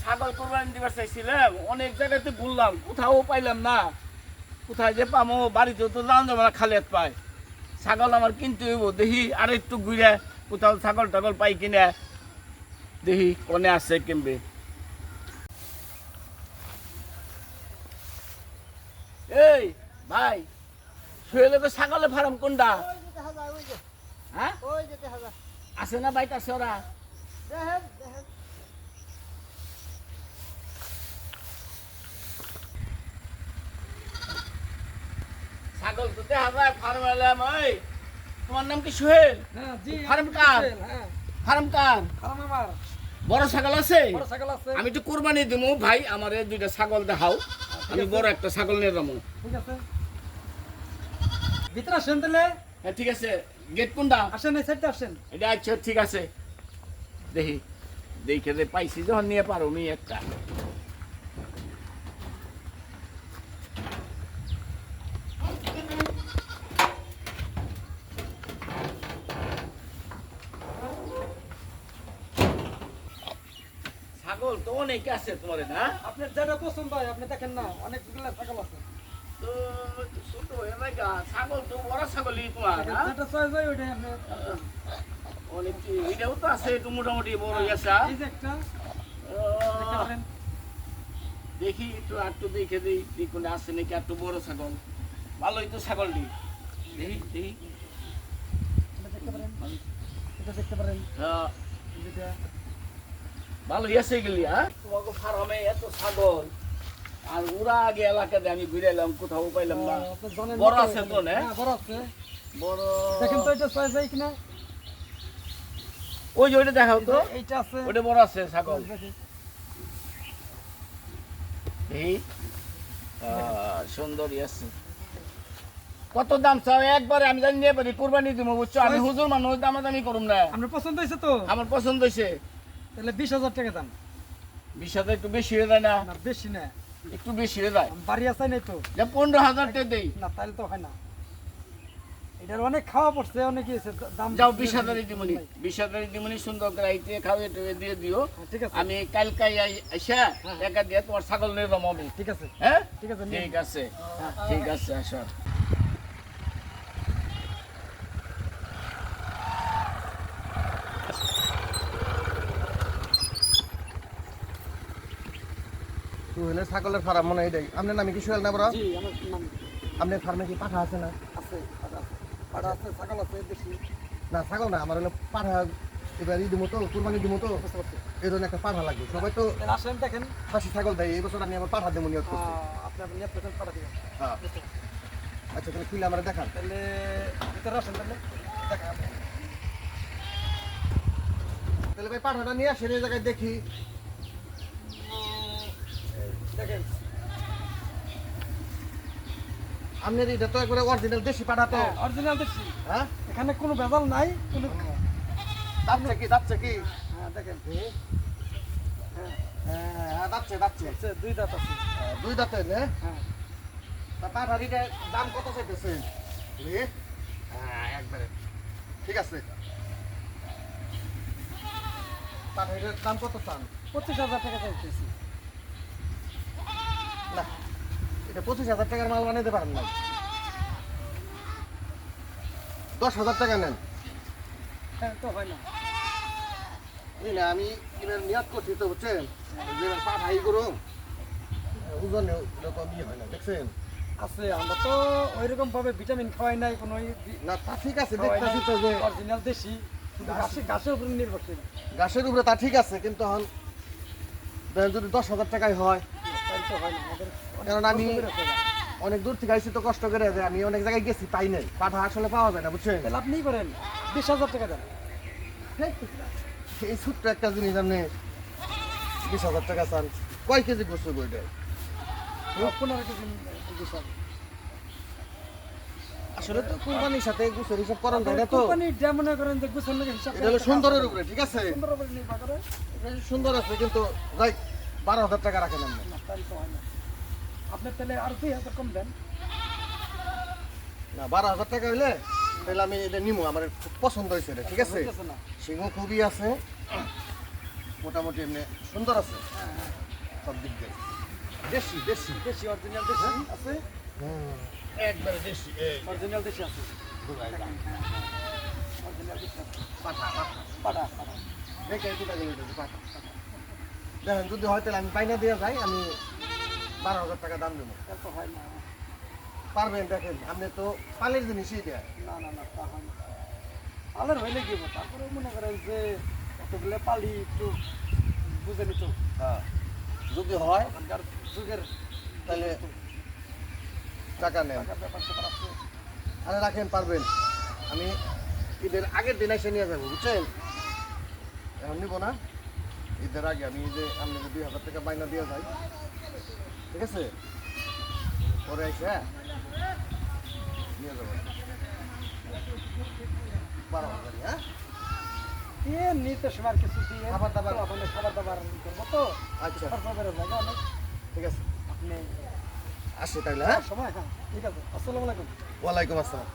ছাগল কোরবানি দিবার চাইছিলাম, অনেক জায়গাতে ঘুরলাম, কোথাও পাইলাম না। কোথায় যে পামো, বাড়িতেও তো জান যাবে না, খালি হাত পায়। ছাগল আমার কিনতে হইব, দেখি আর একটু ঘুরে কোথাও ছাগল টাগল পাই কিনা, দেখি কোনে আছে কিনবে। এই ভাই, শুয়ে ছাগলের ফার্ম কোনটা? হ্যাঁ আছে না বাইক আছে ওরা? ছাগল তো দেখা যায় ফার্ম এলাম। ওই তোমার নাম কি সোহেল? ফার্ম কার? ফার্ম কার? বড় ছাগল আছে? আমি তো কোরবানি দিব ভাই, আমার দুইটা ছাগল দেখাও, আমি বড় একটা ছাগল নিয়ে যাবো। ভিতরে আসেন তাহলে। হ্যাঁ ঠিক আছে, গেট কোনটা? আসেন এই সাইডে আসেন। এটা আচ্ছা ঠিক আছে, দেখি দেখে যে পাইছি যখন নিয়ে পারো নি একটা। ছাগল তো অনেক আছে তোমার না? আপনার যেটা পছন্দ হয় আপনি দেখেন না, অনেকগুলো ছাগল আছে। তো ছোট হয়ে যায় গা, ছাগল তো বড় ছাগলই তোমার না? যেটা চয়েস হয় ওইটাই আপনি। অনেক এটাও তো আছে একটু মোটামুটি বড় আছে। এই যে একটা দেখতে পারেন। দেখি একটু একটু দেখে দিই কোনে আছে নাকি একটু বড় ছাগল। ভালোই তো ছাগলটি, দেখি দেখি। এটা দেখতে পারেন, এটা দেখতে পারেন। হ্যাঁ যেটা ভালোই আছে এগুলি। হ্যাঁ তোমাকে ফার্মে এত ছাগল, আর ওরা আগে এলাকাতে আমি ঘুরে এলাম, কোথাও পাইলাম না। আপনি জানেন বড় না আছে তো না? হ্যাঁ বড় আছে। বড় দেখেন তো এটা চয়েস হয় কিনা। ওই যে ওইটা দেখাও তো, এইটা আছে। ওইটা বড় আছে ছাগল। এই সুন্দরী আছে। কত দাম চাও একবারে? আমি জানি নিয়ে পারি, কোরবানি দিব বুঝছো, আমি হুজুর মানুষ, দামাদামি করুম না। আপনার পছন্দ হয়েছে তো? আমার পছন্দ হয়েছে। তাহলে 20,000 টাকা দাম। 20,000 একটু বেশি হয়ে যায় না? না বেশি না, একটু বেশি হয়ে যায়। বাড়ি আছে নাই তো। 15,000 টাকা দেই। না তাহলে তো হয় না, এটার অনেক খাওয়া পড়ছে, অনেক ইয়েছে দাম। যাও 20,000 দিমনি, 20,000 দিমনি, সুন্দর করে আইতে খাওয়া টুয়ে দিয়ে দিও। ঠিক আছে, আমি কালকাই আইসা টাকা দিয়ে তোমার ছাগল নিয়ে যাবো আমি। ঠিক আছে, হ্যাঁ ঠিক আছে, ঠিক আছে, ঠিক আছে আসো। সোহেলের ছাগলের ফার্ম মনে হয় এটাই। আপনার নামে কি সোহেল না বড়? জি আমার নাম আপনার ফার্মে কি পাঠা আছে না? আছে, পাড়া আছে, ছাগল আছে বেশি। না ছাগল না, আমার হলো পাঠা। এবার ঈদ মতো কুরবানি দিব তো, এই ধরনের একটা পাঠা লাগবে। সবাই তো তাহলে আসেন দেখেন। খাসি ছাগল দেয়, এই বছর আমি আবার পাঠা দেবো নিয়ত করছি। আপনি আপনি নিয়ে পেছন পাঠা দিবেন। হ্যাঁ আচ্ছা, তাহলে খুলে আমার দেখান। তাহলে ভিতরে আসেন তাহলে দেখা হবে। তাহলে ভাই পাঠাটা নিয়ে আসেন, এই জায়গায় দেখি। দেখেন আপনার এটা তো একবারে অরিজিনাল দেশি পাঠা তো? অরিজিনাল দেখছি, হ্যাঁ এখানে কোনো ভেজাল নাই কোনো। দাচ্ছে কি, দাচ্ছে কি? হ্যাঁ দেখেন, হ্যাঁ হ্যাঁ দাচ্ছে, দাচ্ছে। আচ্ছা দুই দাঁত আছে। দুই দাঁতের হ্যাঁ। হ্যাঁ তা পাঠার এটা দাম কত চাইতেছে? হ্যাঁ একবারে ঠিক আছে। পাঠার এটার দাম কত চান? 25,000 টাকা চাইতেছি। না, এটা 25,000 টাকার মাল বানাইতে পারেন না। 10,000 টাকা নেন। হ্যাঁ তো হয় না। এই না, আমি কিনে নিয়াত করছি তো, বুঝছেন? যে পাঠাই করুন ওজনে এরকম ইয়ে হয় না, দেখছেন? আছে, আমরা তো ওইরকম ভাবে ভিটামিন খাওয়াই নাই কোনো। না তা ঠিক আছে, দেখতেছি তো যে অরিজিনাল দেশি, শুধু ঘাসের উপরে নির্ভরশীল। গাছের উপরে তা ঠিক আছে, কিন্তু এখন ধরেন যদি 10,000 টাকায় হয়, তাহলে তো হয় না আমাদের। কারণ আমি অনেক দূর থেকে আইসি তো কষ্ট করে, যে আমি অনেক জায়গায় গেছি পাই নাই, পাঠা আসলে পাওয়া যায় না, বুঝছেন? তাহলে আপনিই করেন, 20,000 টাকা দেন। এই ছোট্ট একটা জিনিস আপনি 20,000 টাকা চান? কয় কেজি গোসল বইটা? 15 কেজি গোসল। আসলে তো কোরবানির সাথে গোসল হিসাব করেন যায় না তো। কোম্পানি যা মনে করেন যে গোসল লাগে হিসাব এটা হলো সুন্দরের উপরে, ঠিক আছে? সুন্দর উপরে নির্ভর করে। এটা সুন্দর আছে, কিন্তু যাই 12,000 টাকা রাখেন আপনি। না তাহলে তো হয় না, আপনার তাহলে আর 2,000 কম দেন। না 12,000 টাকা হইলে তাহলে আমি এটা নিমু, আমার খুব পছন্দ হয়েছে এটা, ঠিক আছে? বুঝতেছে না। সিংহ খুবই আছে, মোটামুটি এমনি সুন্দর আছে। হ্যাঁ সব দিক দিয়ে দেশি দেশি দেশি অরিজিনাল দেশি আছে, একবারে দেশি এই অরিজিনাল দেশি আছে, দুবাই অরিজিনাল দেশি আছে। পাঠা পাঠা পাটা পাটা দেখে কোথায় গেলে পাঠা দেখেন যদি হয় তাহলে আমি বাইনা দিয়ে যাই, আমি 12,000 টাকা দাম দেবো। এত হয় না, পারবেন দেখেন, আপনি তো পালের জিনিসই দেয়। না না না তা হয় না। পালের হইলে কি হবো, তারপরে মনে করেন যে কতগুলো পালি একটু বুঝে নিত, হ্যাঁ যদি হয় এখনকার যুগের তাহলে টাকা নেন। টাকার ব্যাপার স্যাপার আছে। আরে রাখেন, পারবেন। আমি ঈদের আগের দিন এসে নিয়ে যাবো, বুঝছেন? এখন নিবো না, ঈদের আগে আমি যে আপনাকে 2,000 টাকা বাইনা দিয়ে যাই, ঠিক আছে? পরে এসে নিয়ে যাবো 12,000, হ্যাঁ? দিয়ে নিতে সময় কিছু দিয়ে খাবার দাবার। আপনার খাবার দাবার করবো তো, আচ্ছা খরচা বেড়ে যাবে অনেক। ঠিক আছে, আপনি আসি তাহলে, হ্যাঁ? সময়, হ্যাঁ ঠিক আছে, আসসালামু আলাইকুম। ওয়ালাইকুম আসসালাম।